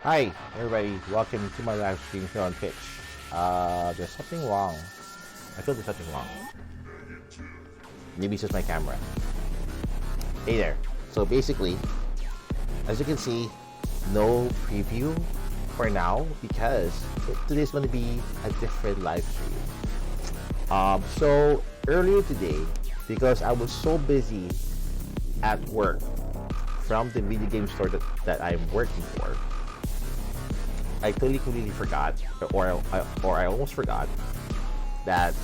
Hi, everybody. Welcome to my live stream here on Twitch. There's something wrong. I feel there's something wrong. Maybe it's just my camera. Hey there. So basically, as you can see, no preview for now because today's going to be a different live stream. So earlier today, because I was so busy at work from the video game store that I'm working for, I totally completely forgot, or I almost forgot, that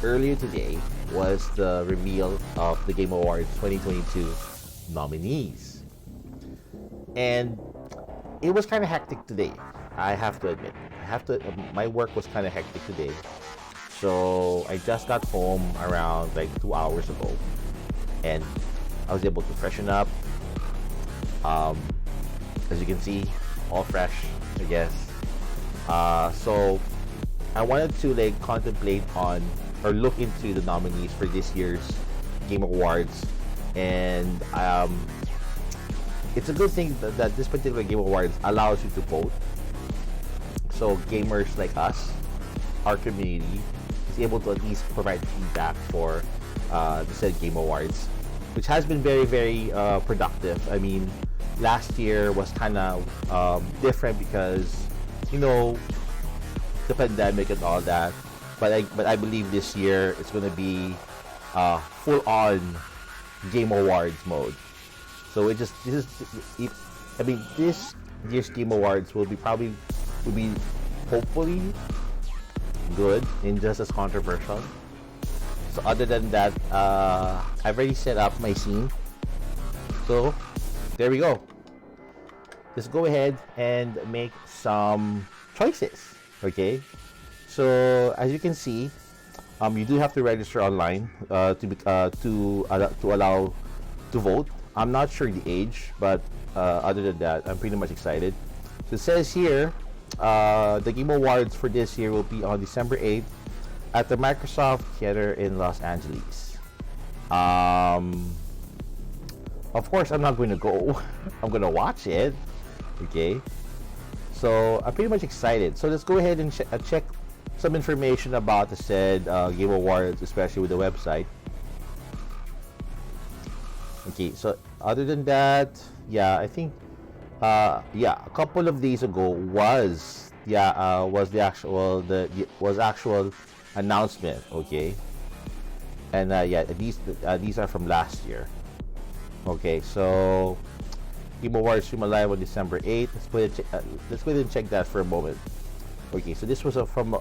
earlier today was the reveal of the Game Awards 2022 nominees. And it was kind of hectic today, I have to admit. My work was kind of hectic today. So I just got home around like 2 hours ago, and I was able to freshen up. As you can see, all fresh, I guess. So I wanted to like contemplate on or look into the nominees for this year's Game Awards, and it's a good thing that this particular Game Awards allows you to vote. So gamers like us, our community, is able to at least provide feedback for the said Game Awards, which has been very, very productive. I mean, last year was kind of different because, you know, the pandemic and all that. But I believe this year it's gonna be full on Game Awards mode. So this year's Game Awards will be hopefully good and just as controversial. So other than that, I've already set up my scene. So there we go. Let's go ahead and make some choices. Okay, so as you can see, you do have to register online to allow to vote. I'm not sure the age, but other than that, I'm pretty much excited. So it says here, the Game Awards for this year will be on December 8th at the Microsoft Theater in Los Angeles. Of course, I'm not going to go. I'm going to watch it. Okay. So I'm pretty much excited. So let's go ahead and check some information about the said Game Awards, especially with the website. Okay, so other than that, yeah, I think a couple of days ago was the actual announcement. Okay, and these are from last year. Okay, so Game Awards stream live on December 8th. Let's go ahead and check that for a moment. Okay, so this was from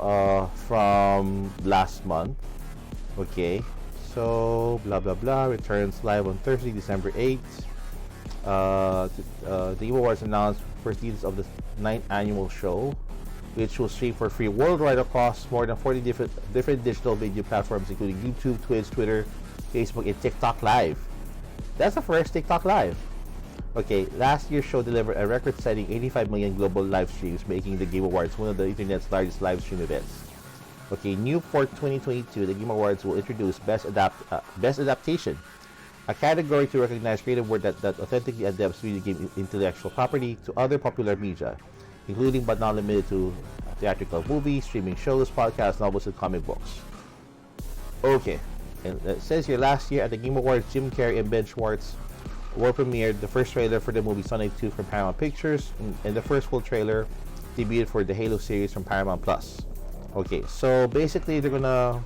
last month. Okay, so blah blah blah returns live on Thursday, December 8th. The Game Awards announced first details of the 9th annual show, which will stream for free worldwide across more than 40 different digital video platforms, including YouTube, Twitch, Twitter, Facebook, and TikTok Live. That's the first TikTok Live. Okay, last year's show delivered a record-setting 85 million global live streams, making the Game Awards one of the internet's largest live stream events. Okay, new for 2022, the Game Awards will introduce Best Adaptation, a category to recognize creative work that authentically adapts video game intellectual property to other popular media, including but not limited to theatrical movies, streaming shows, podcasts, novels, and comic books. Okay, and it says here last year at the Game Awards, Jim Carrey and Ben Schwartz were premiered the first trailer for the movie Sonic 2 from Paramount Pictures, and the first full trailer debuted for the Halo series from Paramount Plus. Okay, so basically they're gonna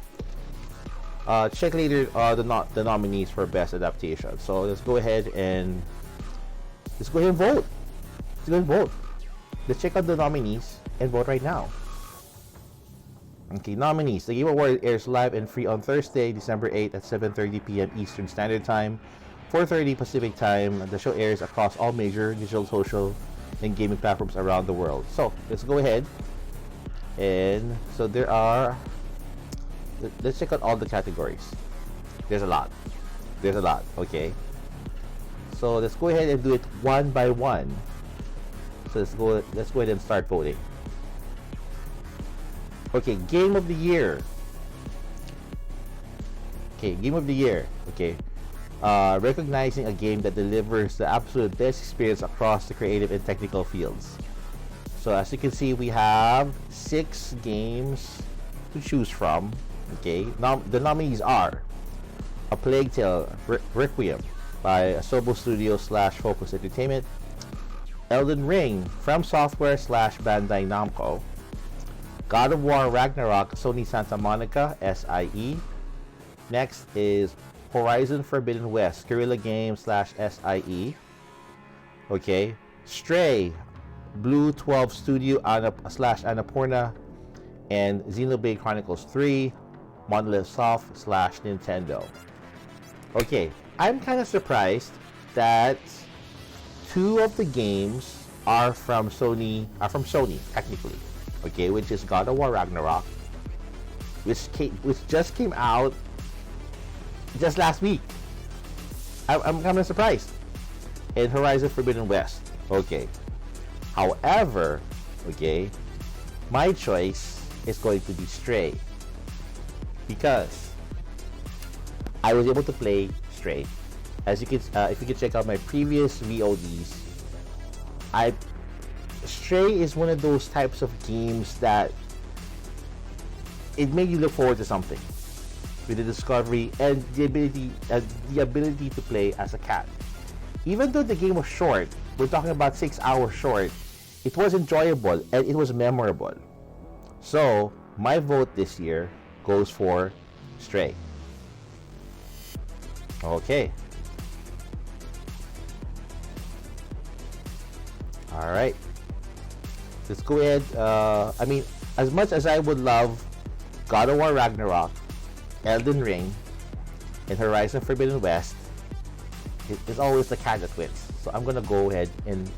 check later the nominees for Best Adaptation. So let's go ahead and vote. Let's check out the nominees and vote right now. Okay, nominees. The Game Award airs live and free on Thursday, December 8th at 7:30 p.m. Eastern Standard Time, 4:30 Pacific Time. The show airs across all major digital, social, and gaming platforms around the world. So let's go ahead, and so let's check out all the categories. There's a lot. Okay, so let's go ahead and do it one by one. So let's go ahead and start voting. Okay, Game of the Year. Okay, Game of the Year. Okay, recognizing a game that delivers the absolute best experience across the creative and technical fields. So as you can see, we have 6 games to choose from. Okay, the nominees are A Plague Tale Requiem by Asobo Studio / Focus Entertainment, Elden Ring from Software / Bandai Namco, God of War Ragnarok Sony Santa Monica SIE. Next is Horizon Forbidden West Guerrilla Games / SIE. Okay, Stray Blue 12 Studio / Annapurna, and Xenoblade Chronicles 3 Monolith Soft / Nintendo. Okay, I'm kind of surprised that 2 of the games are from Sony technically. Okay, which is God of War Ragnarok, which just came out just last week. I'm kind of surprised. And Horizon Forbidden West. Okay. However, okay, my choice is going to be Stray, because I was able to play Stray. As you can, if you can check out my previous VODs, Stray is one of those types of games that it made you look forward to something, with the discovery and the ability to play as a cat. Even though the game was short, we're talking about 6 hours short, it was enjoyable and it was memorable. So my vote this year goes for Stray. Okay. All right. Let's go ahead. I mean, as much as I would love God of War Ragnarok, Elden Ring, and Horizon Forbidden West, it's always the cat that wins. So I'm gonna go ahead and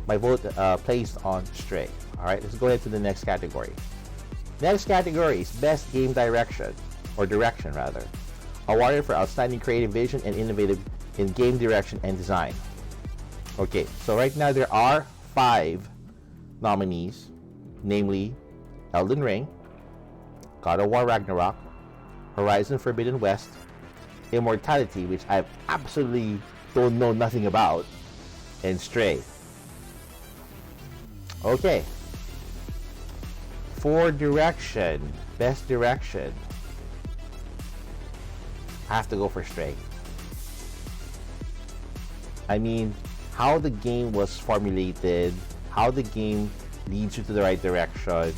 my vote placed on Stray. All right, let's go ahead to the next category. Next category is Best Game Direction, or Direction rather, awarded for outstanding creative vision and innovative in game direction and design. Okay, so right now there are 5 nominees, namely Elden Ring, God of War Ragnarok, Horizon Forbidden West, Immortality, which I absolutely don't know nothing about, and Stray. Okay. For direction, best direction, I have to go for Stray. I mean, how the game was formulated, how the game leads you to the right direction.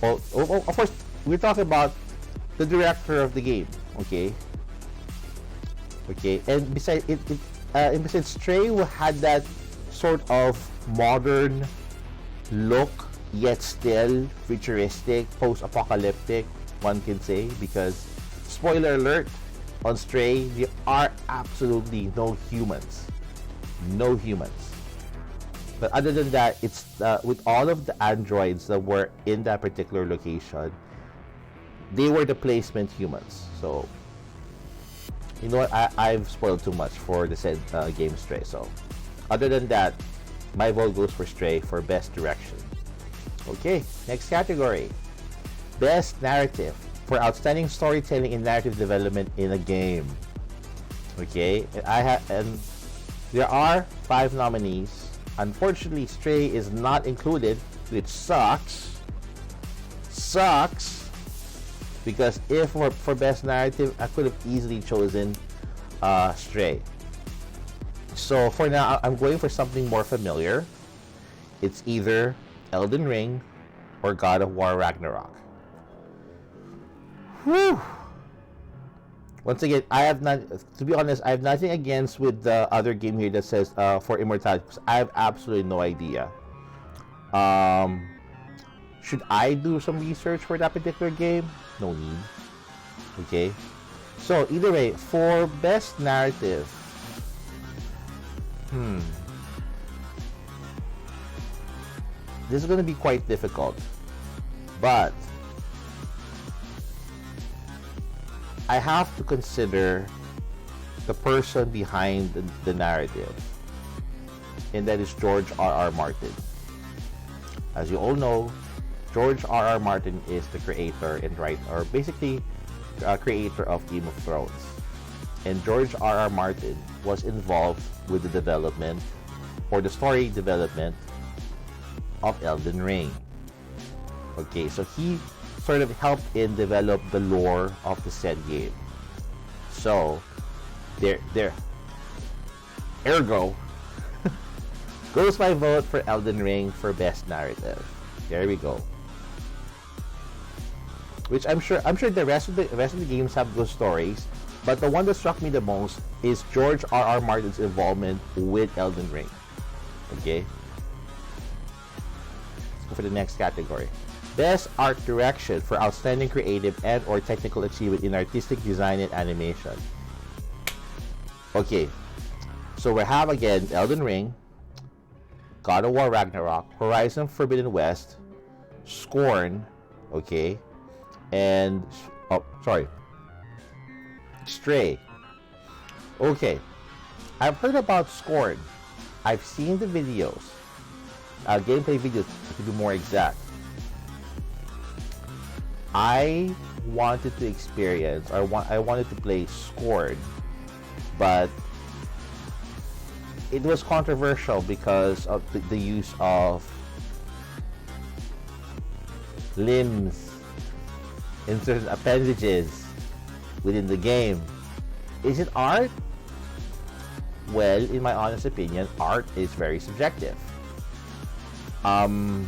Well, of course, we're talking about the director of the game, okay? Okay, and besides Stray had that sort of modern look, yet still futuristic, post-apocalyptic, one can say, because spoiler alert, on Stray there are absolutely no humans. No humans. But other than that, it's with all of the androids that were in that particular location, they were the placement humans. So you know what, I've spoiled too much for the said game Stray. So other than that, my vote goes for Stray for best direction. Okay, next category, Best Narrative, for outstanding storytelling and narrative development in a game. Okay, and there are 5 nominees. Unfortunately, Stray is not included, which sucks. Because if for best narrative, I could have easily chosen Stray. So for now, I'm going for something more familiar. It's either Elden Ring or God of War Ragnarok. Whew. Once again, to be honest, I have nothing against with the other game here that says for Immortality, because I have absolutely no idea. Should I do some research for that particular game? No need. Okay. So either way, for best narrative, this is going to be quite difficult, but I have to consider the person behind the narrative, and that is George R.R. Martin. As you all know, George R.R. Martin is the creator and writer, or basically creator of Game of Thrones. And George R.R. Martin was involved with the development, or the story development, of Elden Ring. Okay, so he sort of helped in develop the lore of the said game. So there ergo goes my vote for Elden Ring for best narrative. There we go. Which I'm sure the rest of the games have good stories, but the one that struck me the most is George R.R. Martin's involvement with Elden Ring. Okay. Let's go for the next category. Best art direction for outstanding creative and or technical achievement in artistic design and animation. Okay. So we have again Elden Ring, God of War Ragnarok, Horizon Forbidden West, Scorn, okay, and Stray. Okay, I've heard about Scorn. I've seen the videos, gameplay videos to be more exact. I wanted to experience, I wanted to play Scorn, but it was controversial because of the use of limbs and certain appendages within the game. Is it art? Well, in my honest opinion, art is very subjective. Elden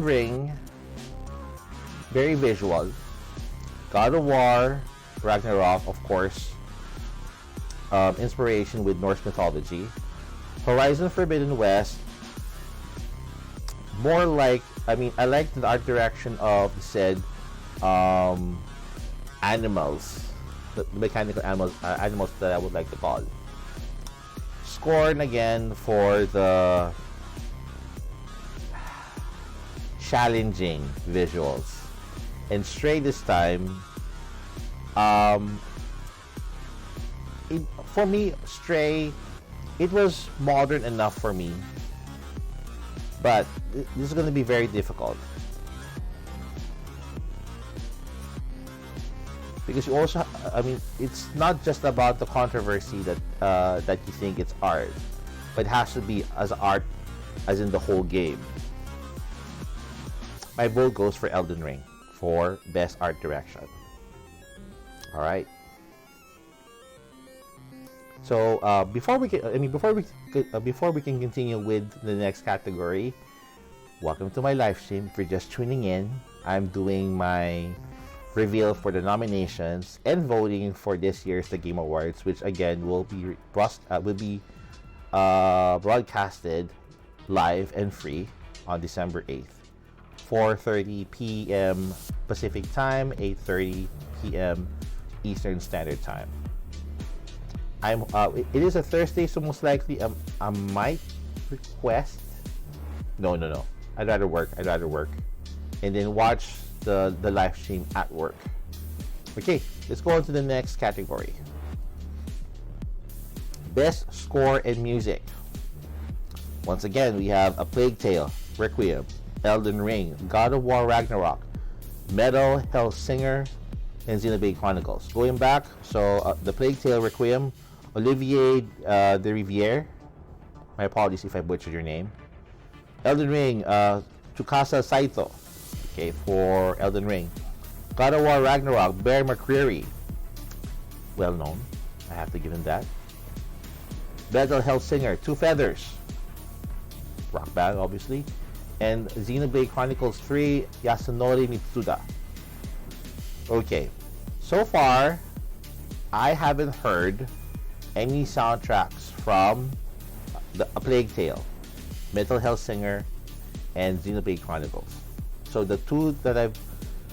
Ring, very visual. God of War Ragnarok, of course, inspiration with Norse mythology. Horizon Forbidden West, more like, I mean, I like the art direction of said animals, the mechanical animals that I would like to call. Scorn again for the challenging visuals. And Stray this time, for me, Stray, it was modern enough for me, but this is going to be very difficult because you also, I mean, it's not just about the controversy that that you think it's art, but it has to be as art, as in the whole game. My vote goes for Elden Ring for best art direction. All right. So before we can continue with the next category, welcome to my live stream. If you're just tuning in, I'm doing my reveal for the nominations and voting for this year's The Game Awards, which again will be broadcasted live and free on December 8th. 4:30 p.m. Pacific Time, 8:30 p.m. Eastern Standard Time. It is a Thursday, so most likely I might request. No. I'd rather work, and then watch the live stream at work. Okay, let's go on to the next category. Best score and music. Once again, we have A Plague Tale, Requiem, Elden Ring, God of War Ragnarok, Metal Hellsinger, and Xenoblade Chronicles. Going back, so The Plague Tale, Requiem, Olivier de Rivière. My apologies if I butchered your name. Elden Ring, Tsukasa Saito. Okay, for Elden Ring. God of War Ragnarok, Bear McCreary. Well known. I have to give him that. Metal Hellsinger, Two Feathers. Rock band, obviously. And Xenoblade Chronicles 3, Yasunori Mitsuda. Okay, so far, I haven't heard any soundtracks from A Plague Tale, Metal Hellsinger, and Xenoblade Chronicles. So the two that I've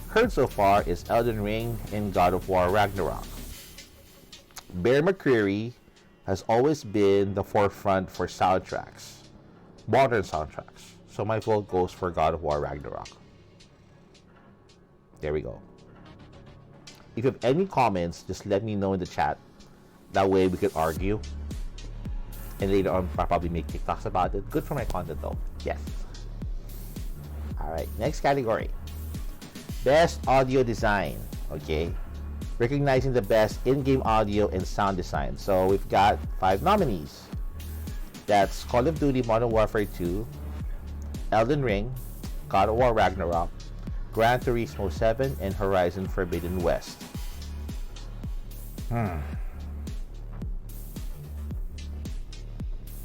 heard so far is Elden Ring and God of War Ragnarok. Bear McCreary has always been the forefront for soundtracks, modern soundtracks. So my vote goes for God of War Ragnarok. There we go. If you have any comments, just let me know in the chat. That way we could argue. And later on, I'll probably make TikToks about it. Good for my content though. Yes. Alright, next category. Best audio design. Okay. recognizing the best in-game audio and sound design. So we've got 5 nominees. That's Call of Duty Modern Warfare 2, Elden Ring, God of War Ragnarok, Gran Turismo 7, and Horizon Forbidden West.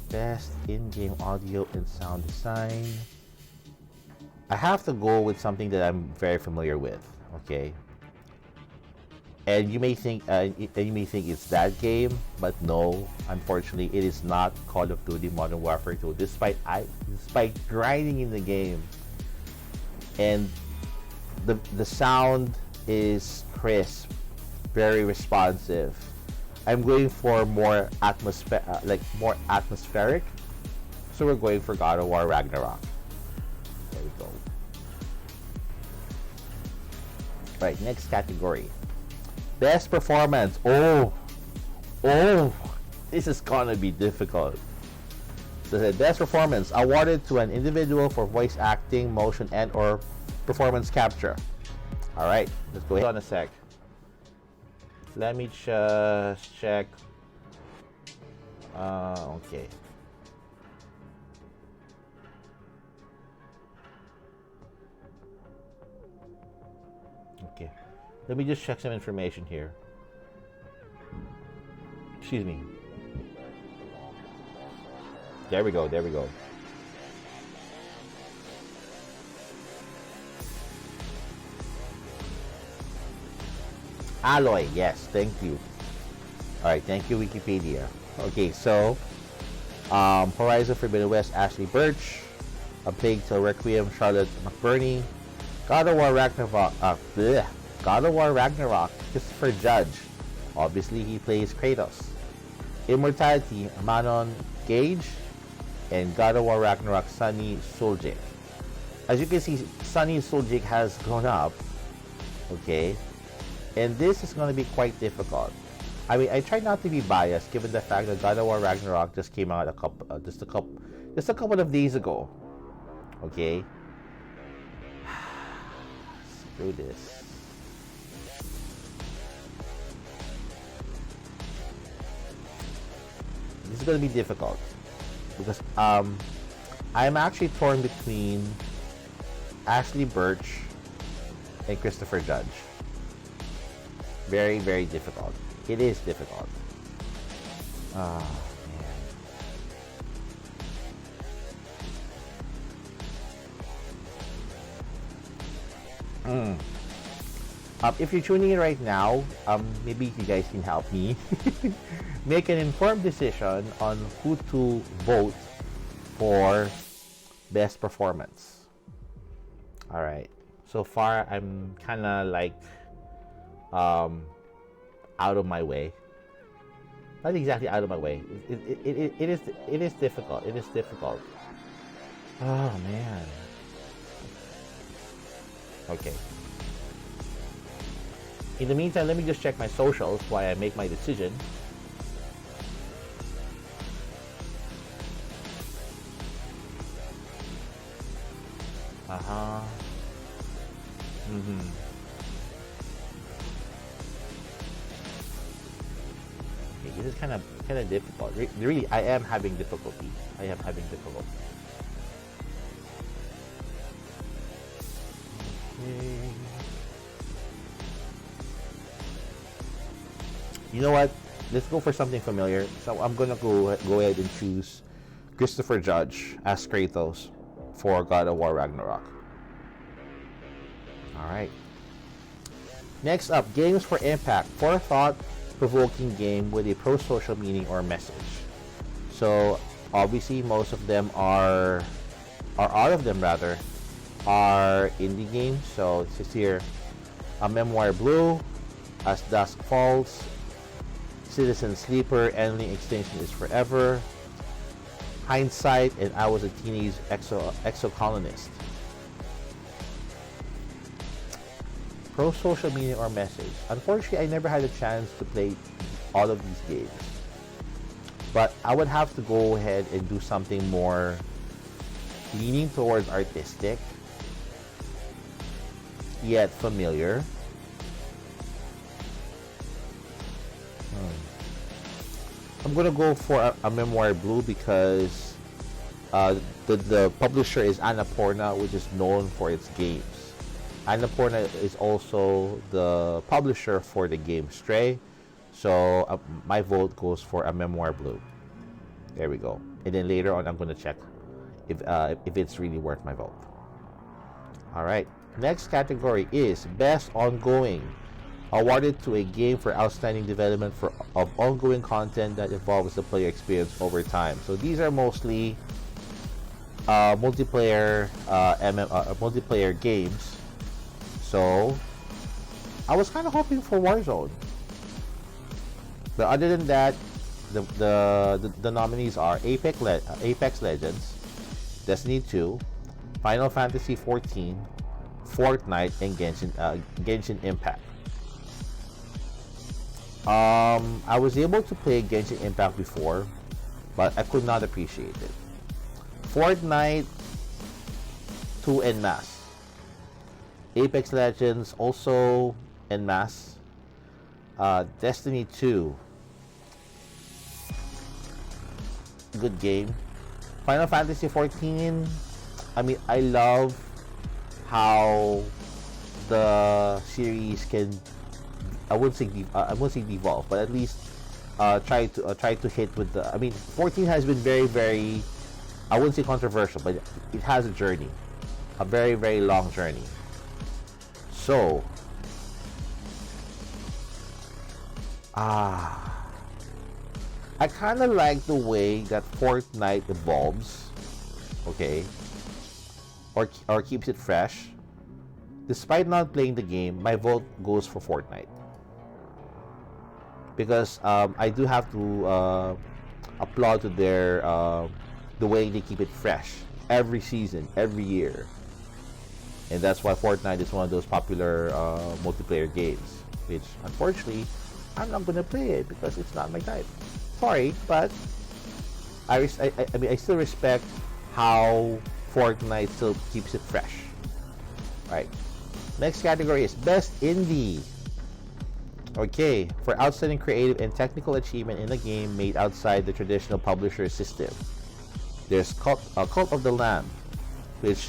Best in-game audio and sound design. I have to go with something that I'm very familiar with, okay? And you may think it's that game, but no, unfortunately, it is not Call of Duty Modern Warfare 2. Despite grinding in the game, and the sound is crisp, very responsive. I'm going for more more atmospheric. So we're going for God of War Ragnarok. There we go. Right, next category. Best performance. Oh, this is gonna be difficult. So the best performance awarded to an individual for voice acting, motion, and/or performance capture. All right, let's go ahead. Hold on a sec. Let me just check. Okay. Okay. Let me just check some information here. Excuse me. There we go. There we go. Alloy, yes, thank you. Alright, thank you, Wikipedia. Okay, so Horizon Forbidden West, Ashley Birch. A Plague Tale Requiem, Charlotte McBurney. God of War Ragnarok, God of War Ragnarok, Christopher Judge. Obviously, he plays Kratos. Immortality, Manon Gage. And God of War Ragnarok, Sunny Suljic. As you can see, Sunny Suljic has grown up. Okay. And this is going to be quite difficult. I mean, I try not to be biased, given the fact that God of War Ragnarok just came out just a couple of days ago. Okay, let's do this. This is going to be difficult because I'm actually torn between Ashley Birch and Christopher Judge. Very, very difficult. It is difficult. Oh, man. If you're tuning in right now, maybe you guys can help me make an informed decision on who to vote for best performance. All right. So far, I'm kind of like out of my way. Not exactly out of my way. It is difficult. It is difficult. Oh man. Okay. In the meantime, let me just check my socials while I make my decision. This is kind of difficult. Really, I am having difficulty. Okay. You know what? Let's go for something familiar. So I'm gonna go ahead and choose Christopher Judge as Kratos for God of War Ragnarok. All right. Next up, games for impact. Thought-provoking game with a pro-social meaning or message. So obviously, most of them are all of them rather, are indie games. So it says here, A Memoir Blue, As Dusk Falls, Citizen Sleeper, Ending Extinction is Forever, Hindsight, and I Was a Teenage Exocolonist. Pro-social meaning or message. Unfortunately, I never had a chance to play all of these games. But I would have to go ahead and do something more leaning towards artistic, yet familiar. I'm gonna go for a Memoir Blue because the publisher is Annapurna, which is known for its games. Annapurna is also the publisher for the game Stray, so my vote goes for a Memoir Blue. There we go. And then later on, I'm gonna check if it's really worth my vote. All right. Next category is Best Ongoing, awarded to a game for outstanding development of ongoing content that involves the player experience over time. So these are mostly multiplayer multiplayer games. So I was kind of hoping for Warzone, but other than that, the nominees are Apex Legends, Destiny 2, Final Fantasy 14, Fortnite, and Genshin Impact. I was able to play Genshin Impact before, but I could not appreciate it. Fortnite, to en masse. Apex Legends, also en masse. Destiny 2, good game. Final Fantasy 14, I mean, I love how the series can, I wouldn't say devolve, but at least try to hit with the. I mean, 14 has been very, very, I wouldn't say controversial, but it has a journey, a very, very long journey. So, I kind of like the way that Fortnite evolves, okay, or keeps it fresh. Despite not playing the game, my vote goes for Fortnite because I do have to applaud to their the way they keep it fresh every season, every year, and that's why Fortnite is one of those popular multiplayer games. Which unfortunately, I'm not gonna play it because it's not my type. Sorry, but I mean I still respect how Fortnite still keeps it fresh. Right. Next category is Best Indie. Okay, for outstanding creative and technical achievement in a game made outside the traditional publisher system. There's Cult of the Lamb, which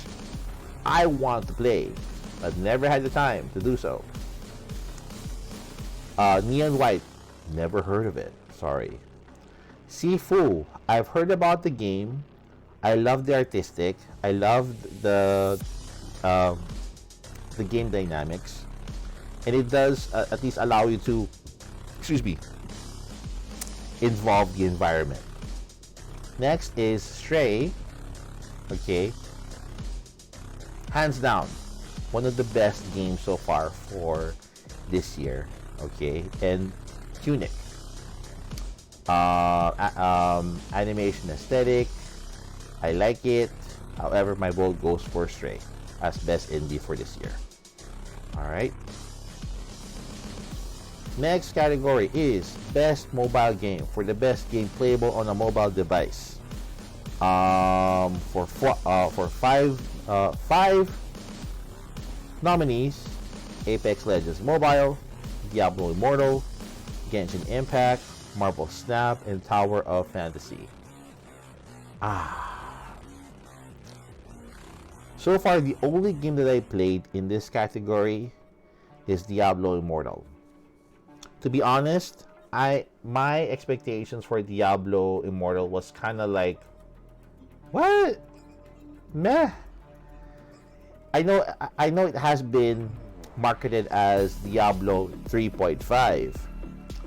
I want to play, but never had the time to do so. Neon White, never heard of it. Sorry. Sifu, I've heard about the game. I love the artistic. I love the game dynamics, and it does at least allow you to, involve the environment. Next is Stray. Okay, hands down, one of the best games so far for this year. Okay, and Tunic. Animation aesthetic, I like it. However, my vote goes for Stray as best indie for this year. All right. Next category is Best Mobile Game, for the best game playable on a mobile device. For five nominees: Apex Legends Mobile, Diablo Immortal, Genshin Impact, Marvel Snap, and Tower of Fantasy. So far, the only game that I played in this category is Diablo Immortal. To be honest, my expectations for Diablo Immortal was kind of like, what? Meh. I know it has been marketed as Diablo 3.5.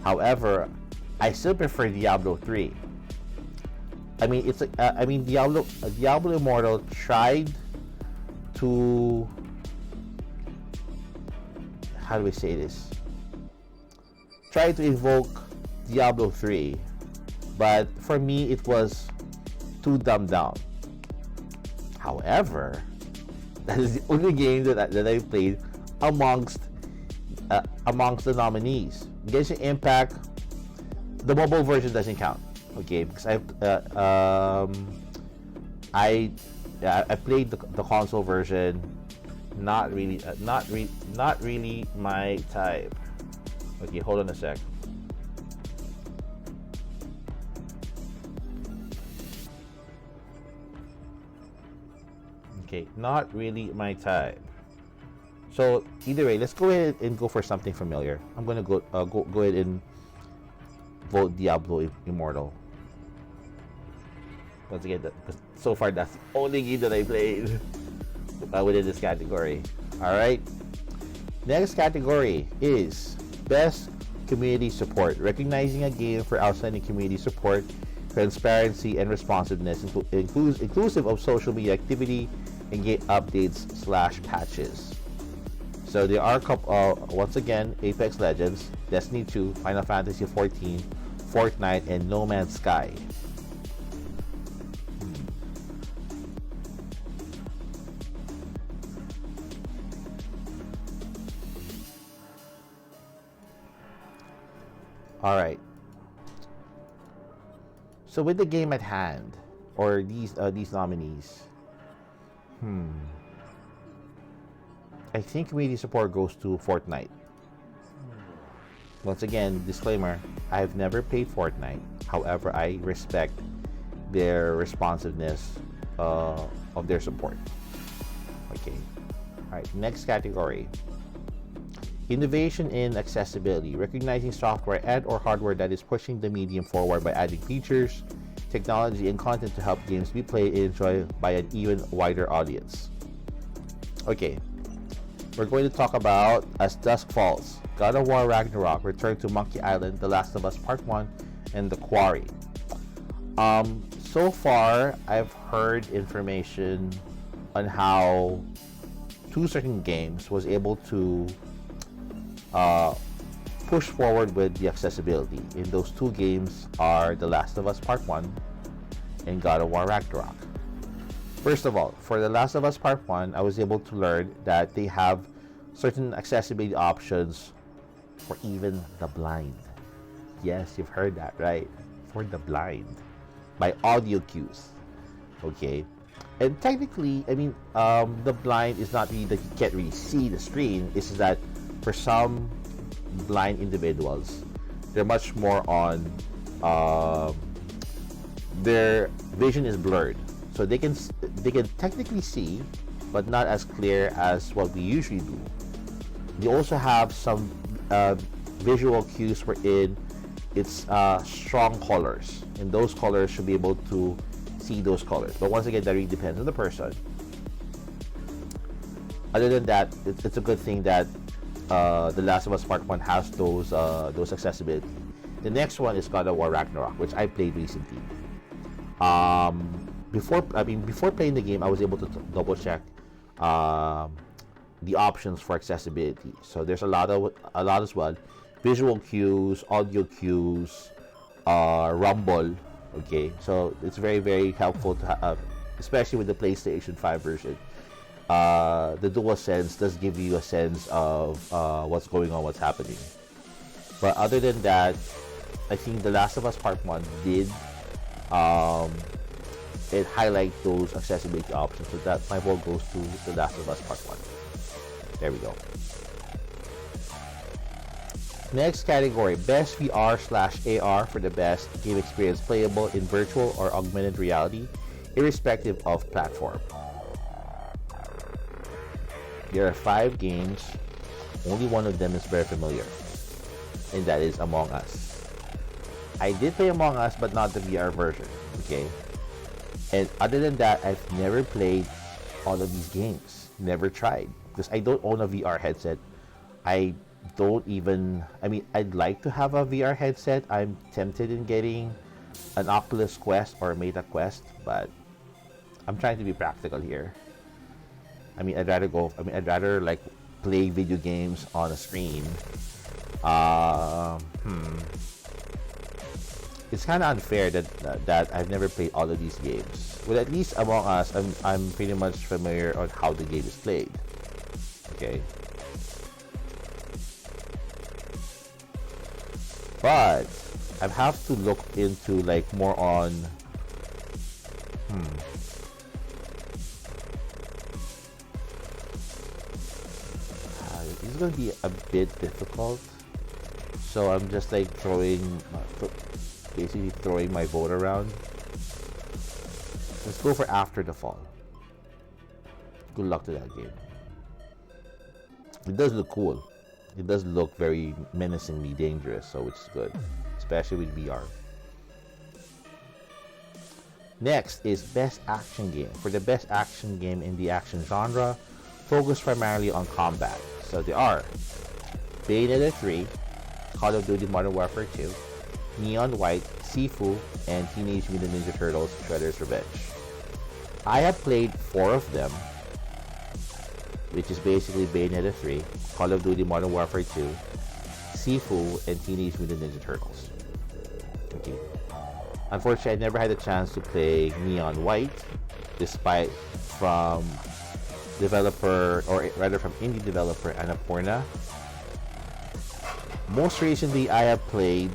However, I still prefer Diablo 3. I mean, Diablo Immortal tried to, how do we say this? Try to evoke Diablo 3, but for me it was too dumbed down. However, that is the only game that I played amongst the nominees. Genshin Impact, the mobile version doesn't count, okay? Because I played the console version. Not really my type. Okay, hold on a sec. Okay, not really my type. So either way, let's go ahead and go for something familiar. I'm gonna go ahead and vote Diablo Immortal. Once again, so far that's the only game that I played within this category. All right. Next category is Best Community Support, recognizing a game for outstanding community support, transparency, and responsiveness, inclusive of social media activity and game updates / patches. So there are once again Apex Legends, Destiny 2, Final Fantasy 14, Fortnite, and No Man's Sky. All right. So with the game at hand, or these nominees, I think community support goes to Fortnite. Once again, disclaimer: I've never played Fortnite. However, I respect their responsiveness of their support. Okay. All right. Next category. Innovation in accessibility, recognizing software and/or hardware that is pushing the medium forward by adding features, technology, and content to help games be played and enjoyed by an even wider audience. Okay, we're going to talk about As Dusk Falls, God of War Ragnarok, Return to Monkey Island, The Last of Us Part 1, and The Quarry. So far, I've heard information on how two certain games was able to push forward with the accessibility. And those two games are The Last of Us Part 1 and God of War Ragnarok. First of all, for The Last of Us Part 1, I was able to learn that they have certain accessibility options for even the blind. Yes, you've heard that, right? For the blind. By audio cues. Okay. And technically, I mean, the blind is not really that you can't really see the screen. It's that for some blind individuals, they're much more on their vision is blurred, so they can technically see, but not as clear as what we usually do. They also have some visual cues wherein it's strong colors, and those colors should be able to see those colors. But once again, that really depends on the person. Other than that, it's a good thing that The Last of Us Part 1 has those accessibility. The next one is God of War Ragnarok, which I played recently. Before playing the game, I was able to double check the options for accessibility. So there's a lot as well. Visual cues, audio cues, rumble. Okay, so it's very, very helpful to have, especially with the PlayStation 5 version. The DualSense does give you a sense of what's going on, what's happening. But other than that, I think The Last of Us Part 1 did it highlight those accessibility options. So that my vote goes to The Last of Us Part 1. There we go. Next category, Best VR/AR for the best game experience playable in virtual or augmented reality, irrespective of platform. There are 5 games. Only one of them is very familiar, and that is Among Us. I did play Among Us, but not the VR version. Okay, and other than that, I've never played all of these games. Never tried, because I don't own a VR headset. I don't even. I mean, I'd like to have a VR headset. I'm tempted in getting an Oculus Quest or a Meta Quest, but I'm trying to be practical here. I'd rather like play video games on a screen. It's kind of unfair that I've never played all of these games. With at least Among Us, I'm pretty much familiar on how the game is played. Okay. But I have to look into like more on. This is gonna be a bit difficult, so I'm just like basically throwing my vote around. Let's go for After the Fall. Good luck to that game. It does look cool. It does look very menacingly dangerous, so it's good, especially with VR. Next is Best Action Game. For the Best Action Game in the action genre, focused primarily on combat. So they are Bayonetta 3, Call of Duty Modern Warfare 2, Neon White, Sifu, and Teenage Mutant Ninja Turtles Shredder's Revenge. I have played 4 of them, which is basically Bayonetta 3, Call of Duty Modern Warfare 2, Sifu, and Teenage Mutant Ninja Turtles. Okay. Unfortunately, I never had a chance to play Neon White, despite from developer, or rather from indie developer Annapurna. Most recently, I have played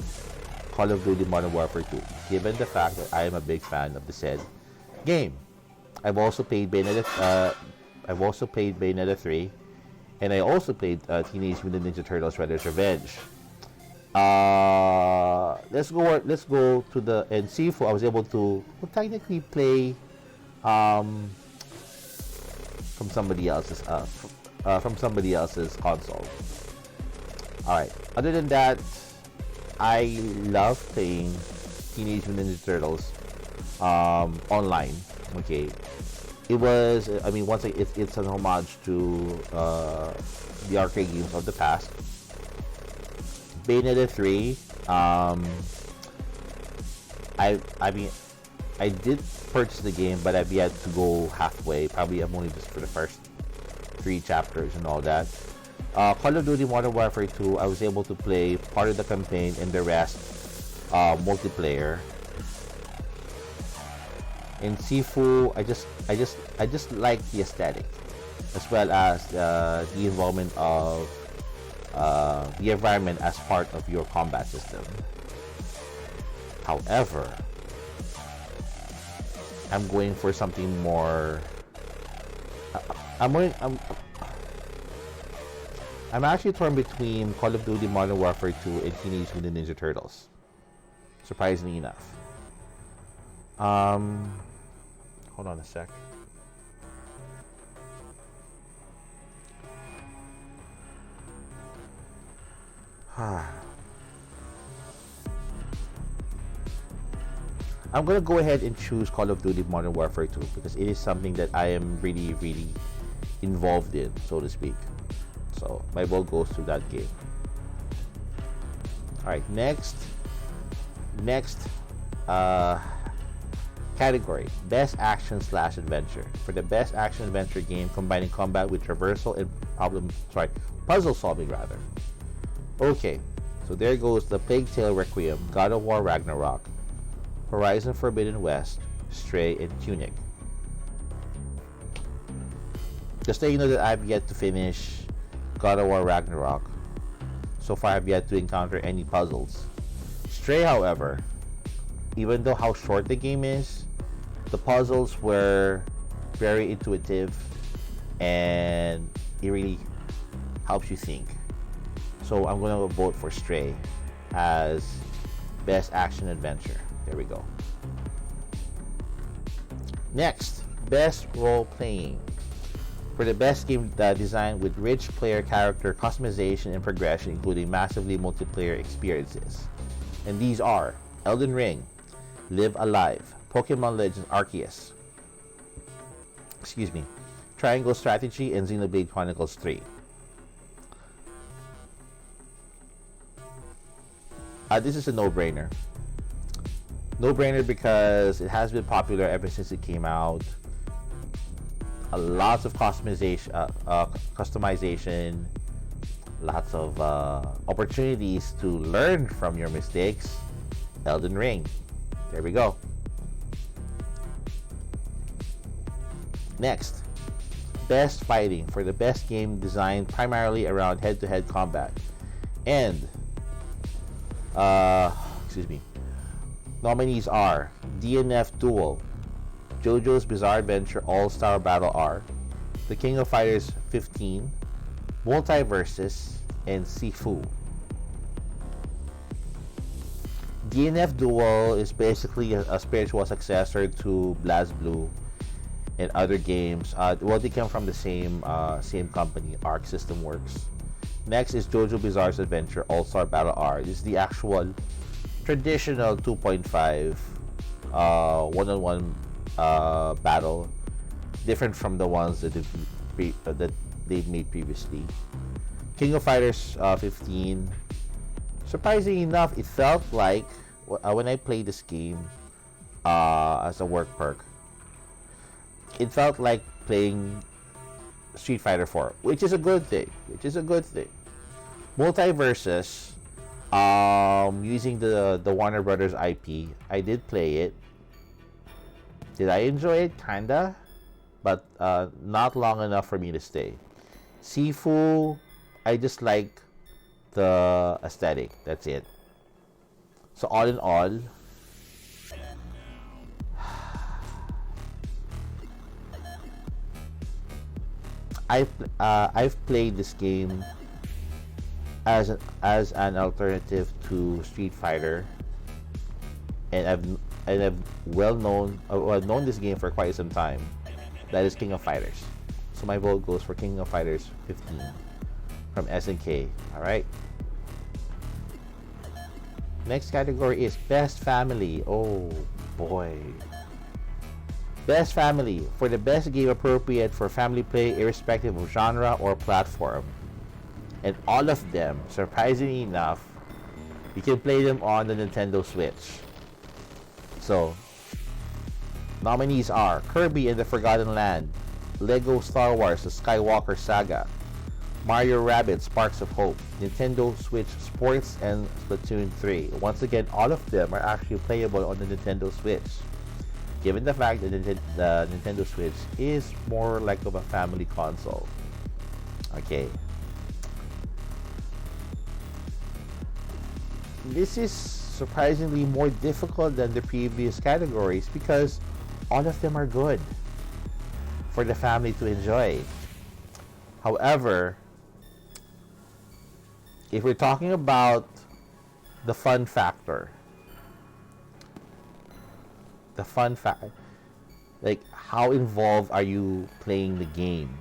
Call of Duty Modern Warfare 2, given the fact that I am a big fan of the said game. I've also played Bayonetta 3, and I also played Teenage Mutant Ninja Turtles Shredder's Revenge. Let's go to the and Sifu. I was able to technically play from somebody else's console. All right. Other than that, I love playing Teenage Mutant Ninja Turtles online. Okay, it was. I mean, once again, it's an homage to the arcade games of the past. Bayonetta 3. I did purchase the game, but I've yet to go halfway. Probably I'm only just for the first 3 chapters and all that. Call of Duty Modern Warfare 2, I was able to play part of the campaign and the rest multiplayer. In Sifu, I just like the aesthetic, as well as the involvement of the environment as part of your combat system. However, I'm going for something more. I'm actually torn between Call of Duty Modern Warfare 2 and Teenage Mutant Ninja Turtles. Surprisingly enough. Hold on a sec. I'm gonna go ahead and choose Call of Duty Modern Warfare 2 because it is something that I am really, really involved in, so to speak. So my vote goes to that game. Alright, next category, Best Action / Adventure. For the Best Action Adventure game combining combat with traversal and puzzle solving rather. Okay, so there goes the Plague Tale Requiem, God of War Ragnarok, Horizon Forbidden West, Stray, and Tunic. Just so you know that I've yet to finish God of War Ragnarok. So far I've yet to encounter any puzzles. Stray, however, even though how short the game is, the puzzles were very intuitive and it really helps you think. So I'm going to vote for Stray as Best Action Adventure. There we go. Next, Best Role Playing. For the best game designed with rich player character customization and progression, including massively multiplayer experiences. And these are Elden Ring, Live Alive, Pokemon Legends Arceus, Triangle Strategy, and Xenoblade Chronicles 3. This is a no-brainer. No-brainer because it has been popular ever since it came out. Lots of customization, lots of opportunities to learn from your mistakes. Elden Ring. There we go. Next, Best Fighting. For the best game designed primarily around head-to-head combat. And nominees are DNF Duel, JoJo's Bizarre Adventure All-Star Battle R, The King of Fighters 15, Multiverses, and Sifu. DNF Duel is basically a spiritual successor to BlazBlue, and other games. Well, they come from the same company, Arc System Works. Next is JoJo Bizarre's Adventure All-Star Battle R. This is the actual traditional 2.5 one-on-one battle, different from the ones that they've made previously. King of Fighters 15. Surprisingly enough, it felt like when I played this game as a work perk, it felt like playing Street Fighter 4, which is a good thing. Multiverses, using the Warner Brothers IP, I did play it. Did I enjoy it? Kinda, but not long enough for me to stay. Sifu, I just like the aesthetic. That's it. So all in all, I've played this game as an alternative to Street Fighter, and I've known this game for quite some time. That is King of Fighters. So my vote goes for King of Fighters 15 from SNK. All right. Next category is Best Family. Oh boy. Best Family, for the best game appropriate for family play irrespective of genre or platform. And all of them, surprisingly enough, you can play them on the Nintendo Switch. So, nominees are Kirby and the Forgotten Land, Lego Star Wars The Skywalker Saga, Mario Rabbids Sparks of Hope, Nintendo Switch Sports, and Splatoon 3. Once again, all of them are actually playable on the Nintendo Switch, given the fact that the Nintendo Switch is more like of a family console. Okay. This is surprisingly more difficult than the previous categories because all of them are good for the family to enjoy. However, if we're talking about the fun factor, like how involved are you playing the game?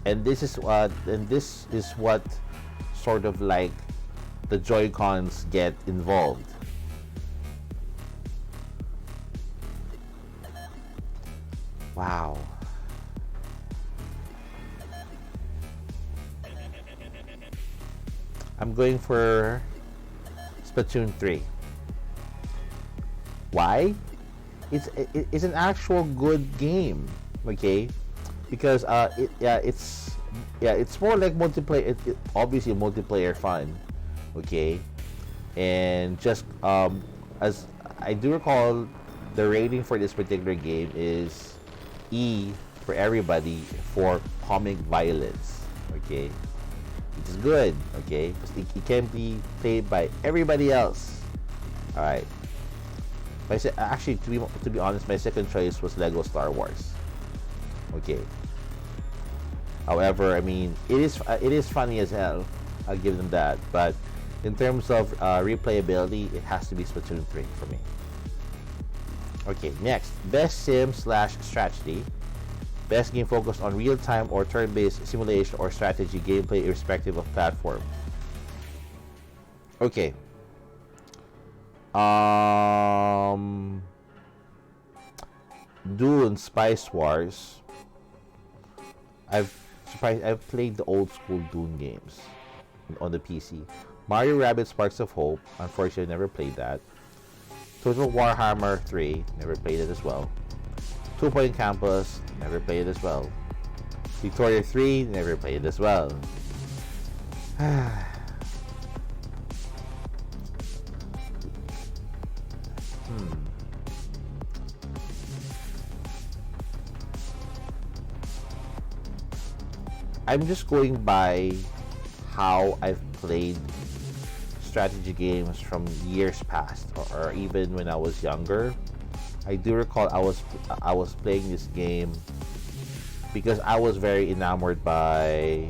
And this is what sort of like the Joy-Cons get involved. Wow. I'm going for Splatoon 3. Why? It's an actual good game, okay? Because it's more like multiplayer. Obviously multiplayer fun, okay? And just as I do recall, the rating for this particular game is E for everybody for comic violence, okay? Which is good, okay? Because it can be played by everybody else. All right. Actually, to be honest, my second choice was Lego Star Wars. Okay. However, I mean, it is funny as hell. I'll give them that. But in terms of replayability, it has to be Splatoon 3 for me. Okay, next, best sim/strategy. Best game focused on real-time or turn-based simulation or strategy gameplay irrespective of platform. Okay. Dune Spice Wars. I've played the old school Dune games on the PC. Mario Rabbids Sparks of Hope. Unfortunately, never played that. Total Warhammer 3. Never played it as well. 2 Point Campus. Never played it as well. Victoria 3. Never played it as well. I'm just going by how I've played strategy games from years past, or even when I was younger. I do recall I was playing this game because I was very enamored by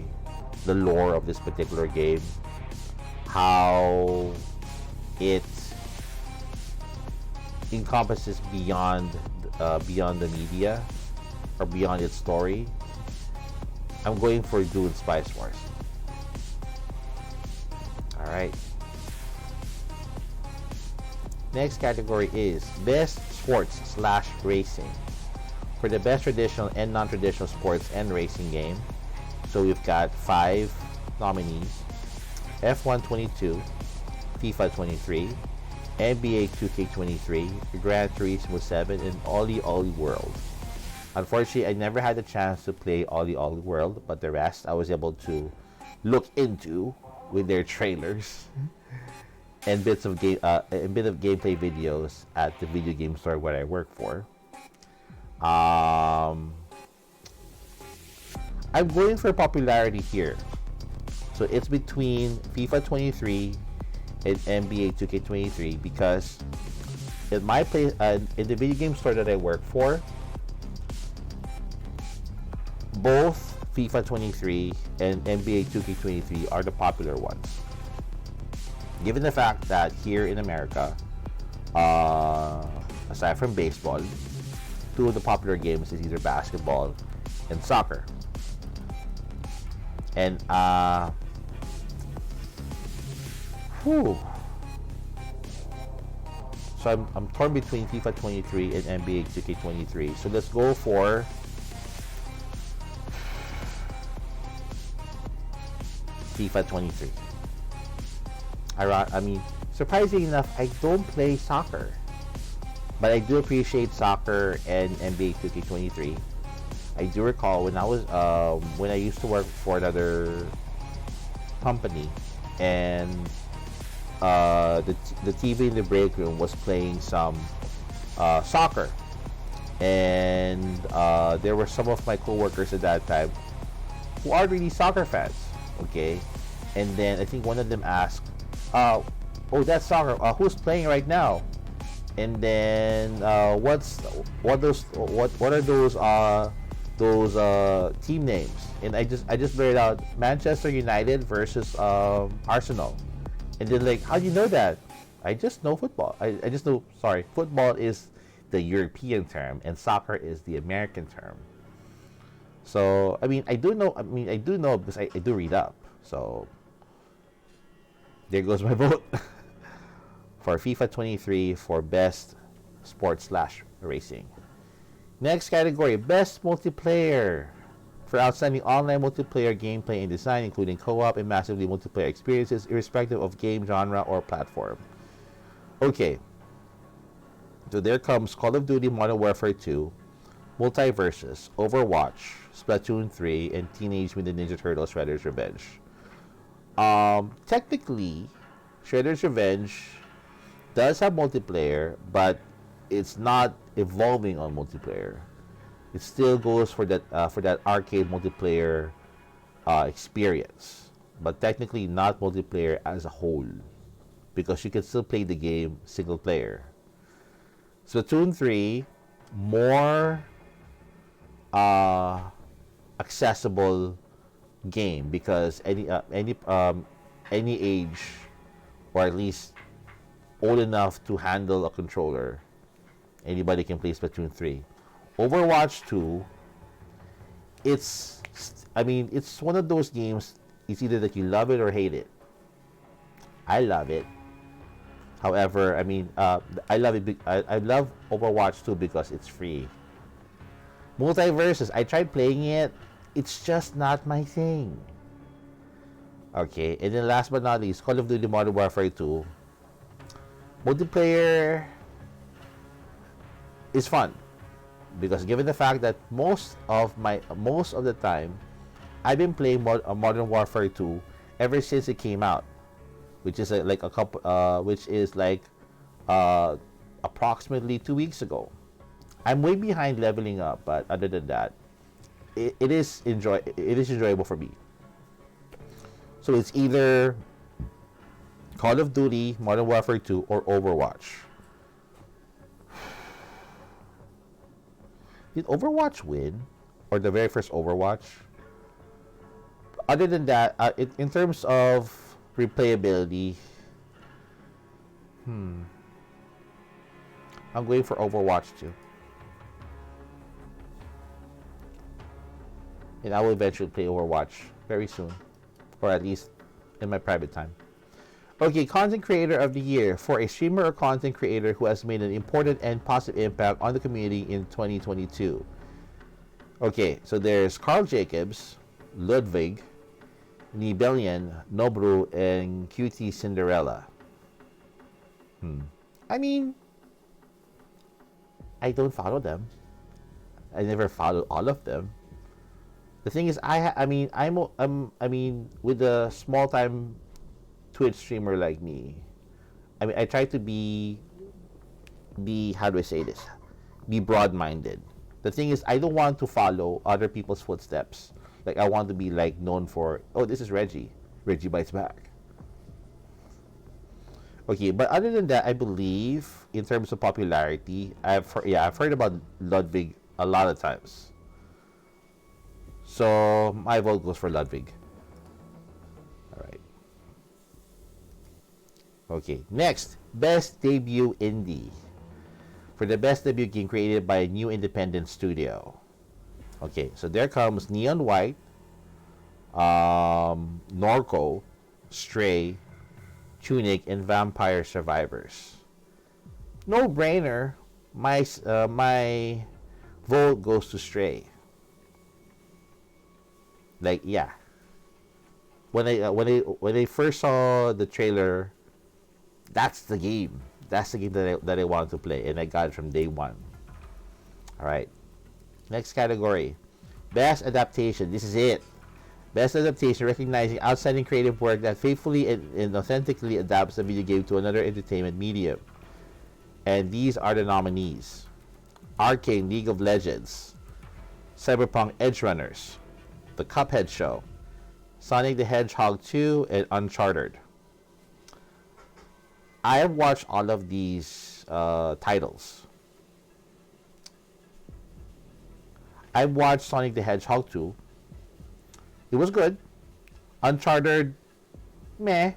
the lore of this particular game, how it encompasses beyond the media or beyond its story, I'm going for Dune Spice Wars. All right. Next category is Best Sports / Racing. For the best traditional and non-traditional sports and racing game, so we've got 5 nominees: F1 22, FIFA 23, NBA 2K23, Gran Turismo 7, and Ollie Ollie World. Unfortunately, I never had the chance to play Ollie Ollie World, but the rest I was able to look into with their trailers and a bit of gameplay videos at the video game store where I work for. I'm going for popularity here, so it's between FIFA 23 and NBA 2K23 because in my place, in the video game store that I work for, both FIFA 23 and NBA 2K23 are the popular ones. Given the fact that here in America, aside from baseball, 2 of the popular games is either basketball and soccer. And so I'm torn between FIFA 23 and NBA 2K23. So let's go for FIFA 23. I mean, surprisingly enough, I don't play soccer, but I do appreciate soccer and NBA 2K23. I do recall when I used to work for another company, and the TV in the break room was playing some soccer, and there were some of my coworkers at that time who are really soccer fans. Okay, and then I think one of them asked, "Oh, that's soccer. Who's playing right now?" And then what are those team names? And I just blurted out Manchester United versus Arsenal. And then like, how do you know that? I just know football. I just know. Sorry, football is the European term, and soccer is the American term. So I mean, I do know because I do read up. So there goes my vote for FIFA 23 for best sports / racing. Next category, best multiplayer. For outstanding online multiplayer gameplay and design, including co-op and massively multiplayer experiences, irrespective of game genre or platform. Okay, so there comes Call of Duty Modern Warfare 2, Multiversus, Overwatch, Splatoon 3, and Teenage Mutant Ninja Turtles Shredder's Revenge. Technically, Shredder's Revenge does have multiplayer, but it's not evolving on multiplayer. It still goes for that arcade multiplayer experience, but technically not multiplayer as a whole, because you can still play the game single player. Splatoon 3, more accessible game because any age, or at least old enough to handle a controller, anybody can play Splatoon 3. Overwatch 2, it's one of those games, it's either that you love it or hate it. I love it. However, I love Overwatch 2 because it's free. Multiversus, I tried playing it, it's just not my thing. Okay, and then last but not least, Call of Duty Modern Warfare 2. Multiplayer is fun because given the fact that most of the time I've been playing Modern Warfare 2 ever since it came out, which is approximately 2 weeks ago. I'm way behind leveling up, but other than that, it is enjoyable for me. So it's either Call of Duty Modern Warfare 2 or Overwatch. Did Overwatch win? Or the very first Overwatch? Other than that, in terms of replayability, I'm going for Overwatch 2. And I will eventually play Overwatch very soon. Or at least in my private time. Okay, Content Creator of the Year for a streamer or content creator who has made an important and positive impact on the community in 2022. Okay, so there's Carl Jacobs, Ludwig, Nibelian, Nobru, and QT Cinderella. I mean, I don't follow them. I never followed all of them. The thing is, I mean, with a small time Twitch streamer like me, I mean, I try to be how do I say this? Be broad-minded. The thing is, I don't want to follow other people's footsteps. Like, I want to be like known for, oh, this is Reggie. Reggie Bites Back. Okay, but other than that, I believe in terms of popularity, I've heard about Ludwig a lot of times. So my vote goes for Ludwig. All right. Okay, next, best debut indie. For the best debut game created by a new independent studio. Okay, so there comes Neon White, Norco, Stray, Tunic, and Vampire Survivors. No brainer. My vote goes to Stray. Like, yeah. When I first saw the trailer, that's the game. That's the game that I wanted to play, and I got it from day one. All right. Next category, best adaptation. This is it. Best adaptation, recognizing outstanding creative work that faithfully and authentically adapts a video game to another entertainment medium. And these are the nominees: Arcane League of Legends, Cyberpunk Edgerunners, The Cuphead Show, Sonic the Hedgehog 2, and Uncharted. I have watched all of these titles. I watched Sonic the Hedgehog 2. It was good. Uncharted, meh.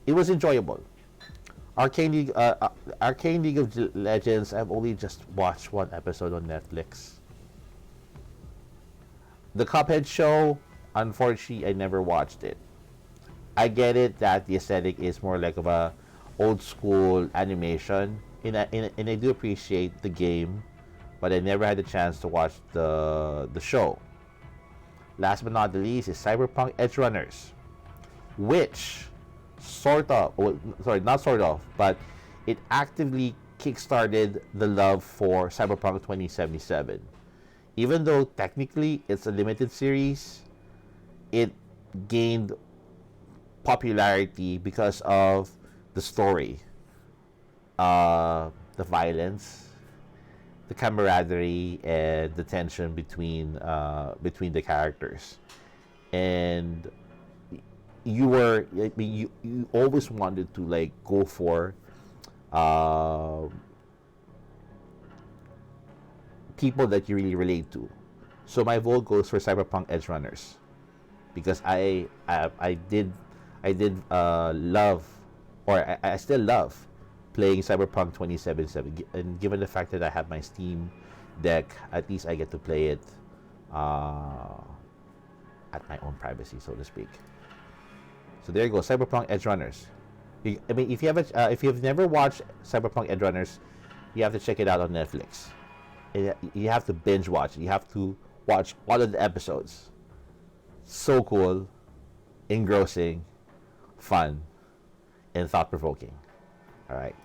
It was enjoyable. Arcane League of Legends, I've only just watched one episode on Netflix. The Cuphead Show, unfortunately, I never watched it. I get it that the aesthetic is more like of a old school animation, and I do appreciate the game, but I never had the chance to watch the show. Last but not the least is Cyberpunk Edgerunners, which but it actively kickstarted the love for Cyberpunk 2077. Even though technically it's a limited series, it gained popularity because of the story, the violence, the camaraderie, and the tension between the characters. And you always wanted to like go for people that you really relate to. So my vote goes for Cyberpunk Edgerunners, because I did love, or I still love playing Cyberpunk 2077, and given the fact that I have my Steam deck, at least I get to play it at my own privacy, so to speak. So there you go, Cyberpunk Edgerunners. I mean, if you've never watched Cyberpunk Edgerunners, you have to check it out on Netflix. You have to binge watch it. You have to watch all of the episodes. So cool, engrossing, fun, and thought-provoking. All right.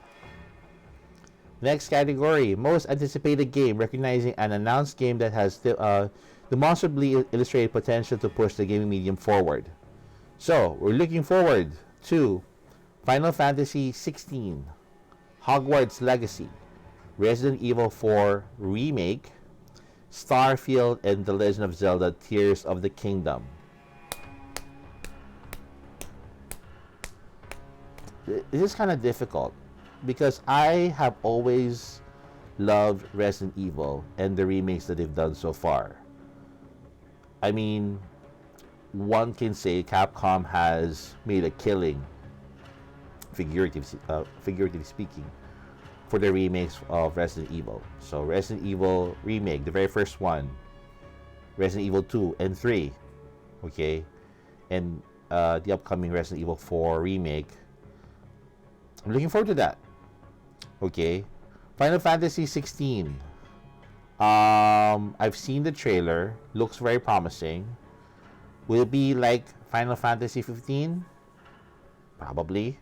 Next category, most anticipated game, recognizing an announced game that has demonstrably illustrated potential to push the gaming medium forward. So, we're looking forward to Final Fantasy XVI, Hogwarts Legacy, Resident Evil 4 Remake, Starfield, and The Legend of Zelda Tears of the Kingdom. This is kind of difficult because I have always loved Resident Evil and the remakes that they've done so far. I mean, one can say Capcom has made a killing, figuratively speaking, for the remakes of Resident Evil. So Resident Evil remake, the very first one, Resident Evil 2 and 3, okay, and the upcoming Resident Evil 4 remake. I'm looking forward to that. Okay, Final Fantasy 16. I've seen the trailer. Looks very promising. Will it be like Final Fantasy 15? Probably.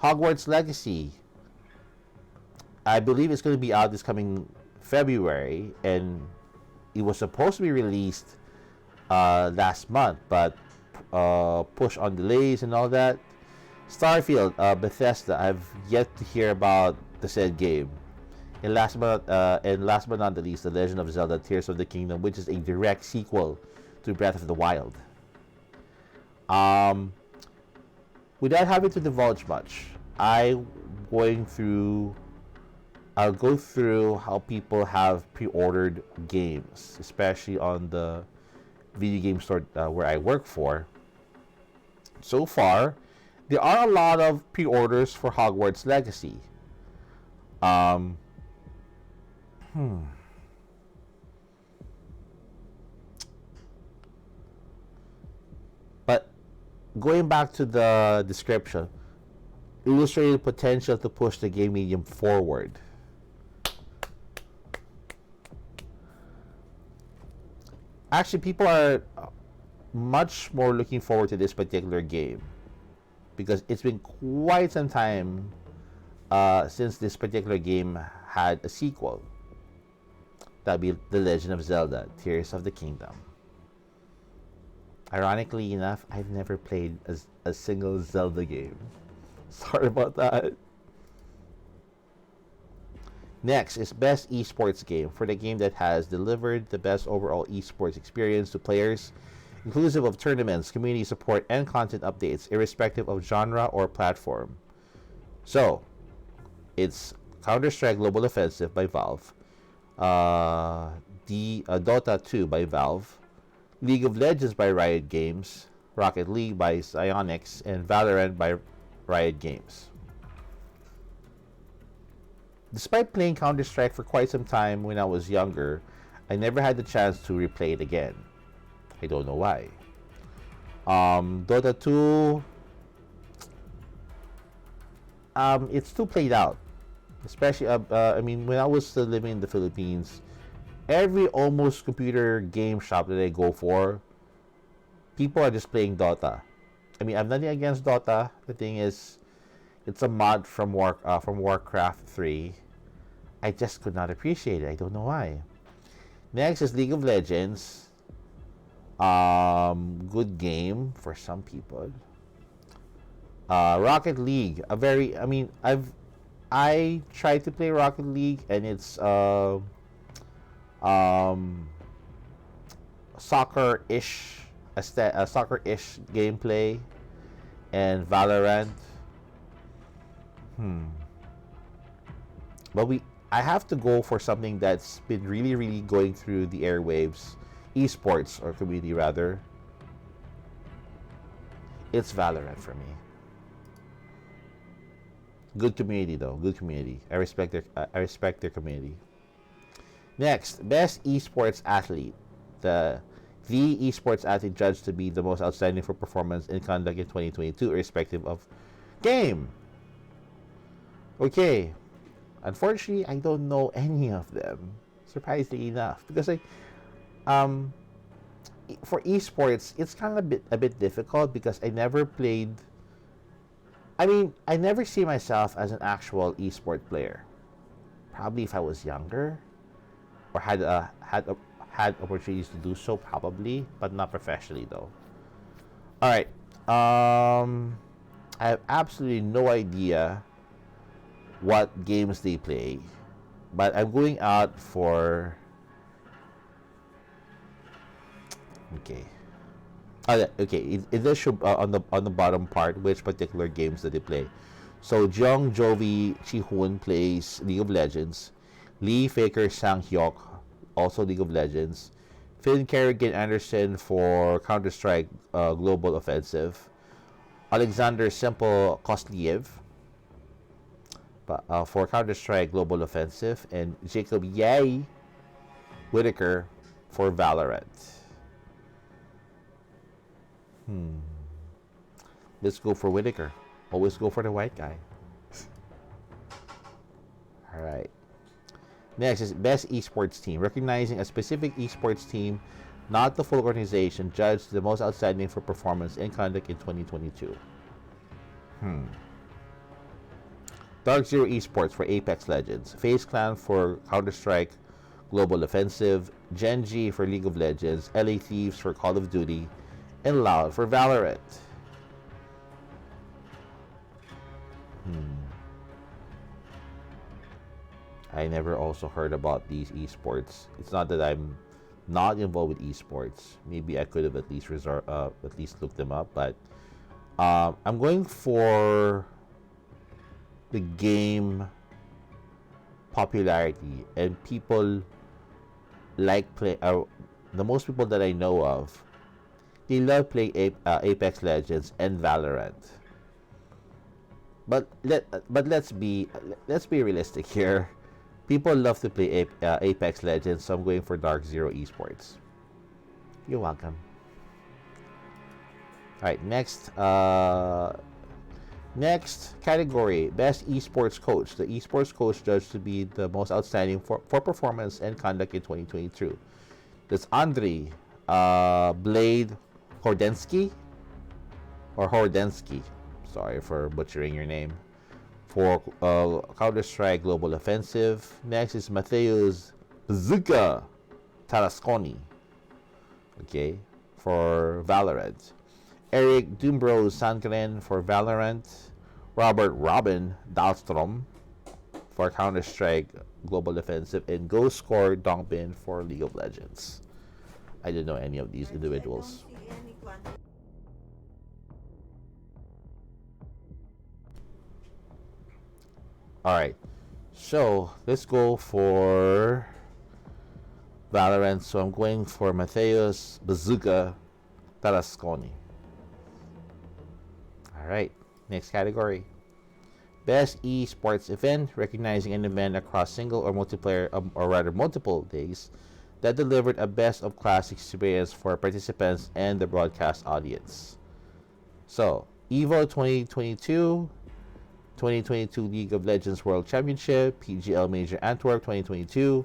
Hogwarts Legacy. I believe it's going to be out this coming February, and it was supposed to be released last month, but push on delays and all that. Starfield, Bethesda. I've yet to hear about the said game. And last but not the least, The Legend of Zelda: Tears of the Kingdom, which is a direct sequel to Breath of the Wild. Without having to divulge much, I'll go through how people have pre-ordered games, especially on the video game store where I work for. So far, there are a lot of pre-orders for Hogwarts Legacy. But going back to the description, illustrated potential to push the game medium forward. Actually, people are much more looking forward to this particular game because it's been quite some time since this particular game had a sequel. That'd be The Legend of Zelda: Tears of the Kingdom. Ironically enough, I've never played a single Zelda game. Sorry about that. Next is Best Esports Game, for the game that has delivered the best overall esports experience to players, inclusive of tournaments, community support, and content updates, irrespective of genre or platform. So, it's Counter-Strike Global Offensive by Valve, Dota 2 by Valve, League of Legends by Riot Games, Rocket League by Psyonix, and Valorant by Riot Games. Despite playing Counter-Strike for quite some time when I was younger, I never had the chance to replay it again. I don't know why. Dota 2, it's too played out. Especially, when I was still living in the Philippines, every almost computer game shop that I go for, people are just playing Dota. I mean, I'm nothing against Dota. The thing is, it's a mod from Warcraft 3. I just could not appreciate it. I don't know why. Next is League of Legends. Good game for some people. Rocket League. I tried to play Rocket League, and it's soccer-ish gameplay, and Valorant. But I have to go for something that's been really, really going through the airwaves, esports, or community rather. It's Valorant for me. Good community though, good community. I respect their community. Next, Best Esports Athlete. The esports athlete judged to be the most outstanding for performance and conduct in 2022, irrespective of game. Okay. Unfortunately, I don't know any of them, surprisingly enough, because for esports, it's kind of a bit difficult because I never played. I never see myself as an actual esport player. Probably if I was younger, or had opportunities to do so, probably, but not professionally though. All right, I have absolutely no idea what games they play, but I'm going out for. Okay. It does show on the bottom part which particular games that they play. So Jung Jovi Chi-hoon plays League of Legends. Lee Faker Sang-hyuk, also League of Legends. Finn Kerrigan Anderson for Counter-Strike Global Offensive. Alexander Simple Kosliev but, for Counter-Strike Global Offensive, and Jacob Yay Whitaker for Valorant. Let's go for Whitaker. Always go for the white guy. All right. Next is Best Esports Team. Recognizing a specific esports team, not the full organization, judged the most outstanding for performance and conduct in 2022. Dark Zero Esports for Apex Legends. FaZe Clan for Counter-Strike Global Offensive. Gen G for League of Legends. LA Thieves for Call of Duty. And Loud for Valorant. I never also heard about these esports. It's not that I'm not involved with esports. Maybe I could have at least looked them up. But I'm going for the game popularity, and people like play. The most people that I know of, they love playing Apex Legends and Valorant. But let's be realistic here. People love to play Apex Legends, so I'm going for Dark Zero Esports. You're welcome. All right, next category, Best Esports Coach. The Esports Coach judged to be the most outstanding for performance and conduct in 2022. That's Andrei Blade Hordensky. Sorry for butchering your name. For Counter-Strike Global Offensive. Next is Mateusz Zuka Tarasconi. Okay, for Valorant. Eric Dumbros Sandgren for Valorant. Robert Robin Dahlstrom for Counter-Strike Global Offensive. And Ghost Score Dongbin for League of Legends. I didn't know any of these individuals. Alright, so let's go for Valorant. So I'm going for Mateusz Bazooka Tarasconi. Alright, next category. Best esports event, recognizing an event across single or multiplayer, or rather multiple days, that delivered a best of class experience for participants and the broadcast audience. So, EVO 2022, 2022 League of Legends World Championship, PGL Major Antwerp 2022,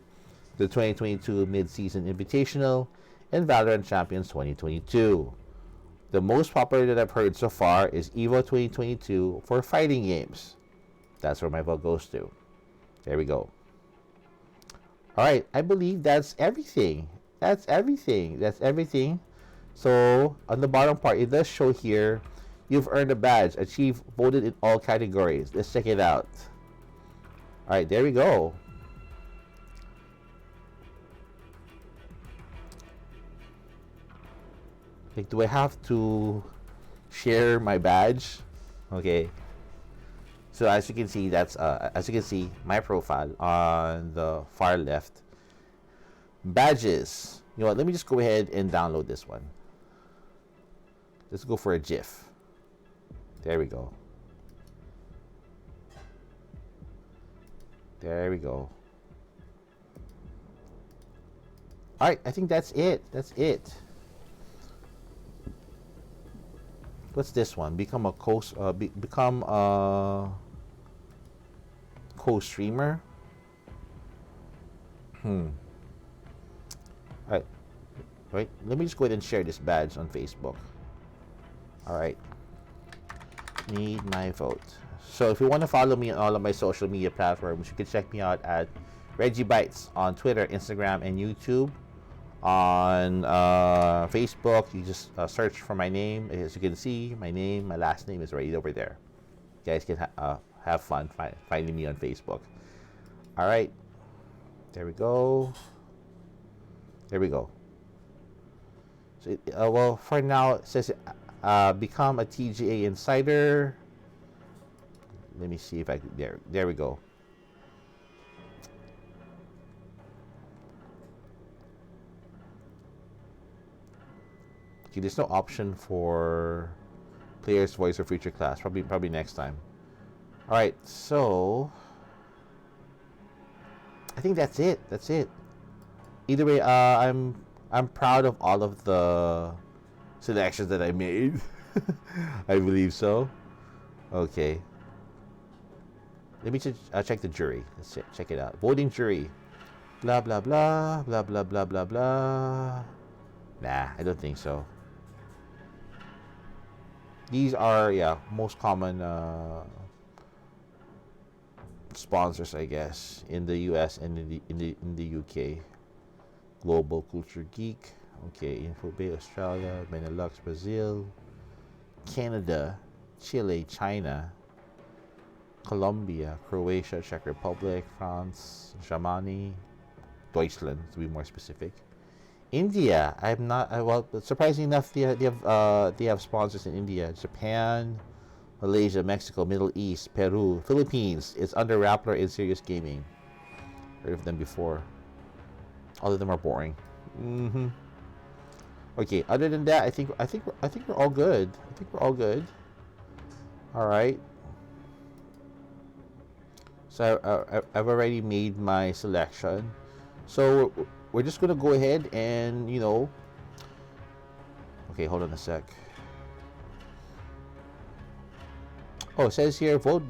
the 2022 Mid-Season Invitational, and Valorant Champions 2022. The most popular that I've heard so far is EVO 2022 for fighting games. That's where my vote goes to. There we go. Alright, I believe that's everything. That's everything. So, on the bottom part, it does show here, you've earned a badge, achieved, voted in all categories. Let's check it out. Alright, there we go. Like, do I have to share my badge? Okay. So as you can see, that's my profile on the far left. Badges. You know what? Let me just go ahead and download this one. Let's go for a GIF. There we go. There we go. All right, I think that's it. That's it. What's this one? Become a co-streamer. All right. Right. Let me just go ahead and share this badge on Facebook. All right. Need my vote. So if you want to follow me on all of my social media platforms, you can check me out at Reggie Bites on Twitter, Instagram, and YouTube. On Facebook, you just search for my name. As you can see, my name, my last name is right over there. You guys can have fun finding me on Facebook. All right. There we go. There we go. So, well, for now, it says become a TGA insider. Let me see if I can. There we go. Okay, there's no option for player's voice or feature class. Probably next time. All right, so I think that's it. That's it. Either way, I'm proud of all of the selections that I made. I believe so. Okay. Let me check the jury. Let's check it out. Voting jury. Blah blah blah blah blah blah blah blah. Nah, I don't think so. These are most common sponsors, I guess, in the U.S. and in the U.K. Global Culture Geek. Okay, InfoBay, Australia, Benelux, Brazil, Canada, Chile, China, Colombia, Croatia, Czech Republic, France, Germany, Deutschland to be more specific. India, I'm not. Well, surprisingly enough, they have sponsors in India, Japan, Malaysia, Mexico, Middle East, Peru, Philippines. It's under Rappler and Serious Gaming. Heard of them before. All of them are boring. Okay. Other than that, I think we're all good. I think we're all good. All right. So I've already made my selection. So we're just gonna go ahead and Okay, hold on a sec. Oh, it says here vote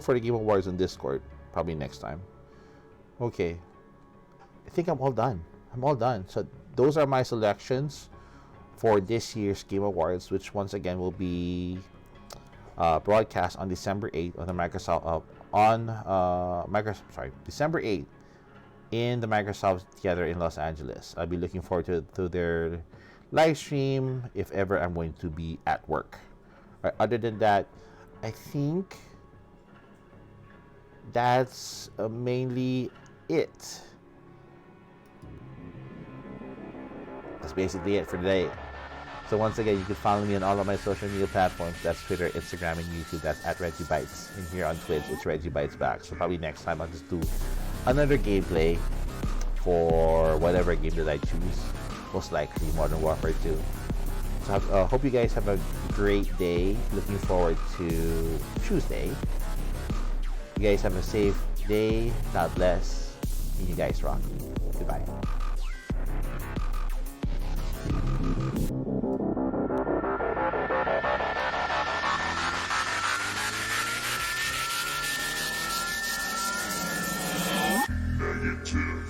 for the Game Awards on Discord. Probably next time. Okay. I think I'm all done. So those are my selections for this year's Game Awards, which once again will be broadcast on December 8th on the December 8th in the Microsoft Theater in Los Angeles. I'll be looking forward to their live stream if ever I'm going to be at work. Right, other than that, I think that's mainly it. That's basically it for today. So once again, you can follow me on all of my social media platforms. That's Twitter, Instagram, and YouTube. That's at ReggieBytes. And here on Twitch, it's ReggieBytes back. So probably next time I'll just do another gameplay for whatever game that I choose. Most likely Modern Warfare 2. So hope you guys have a great day. Looking forward to Tuesday. You guys have a safe day. God bless. And you guys rock. Goodbye. Negative.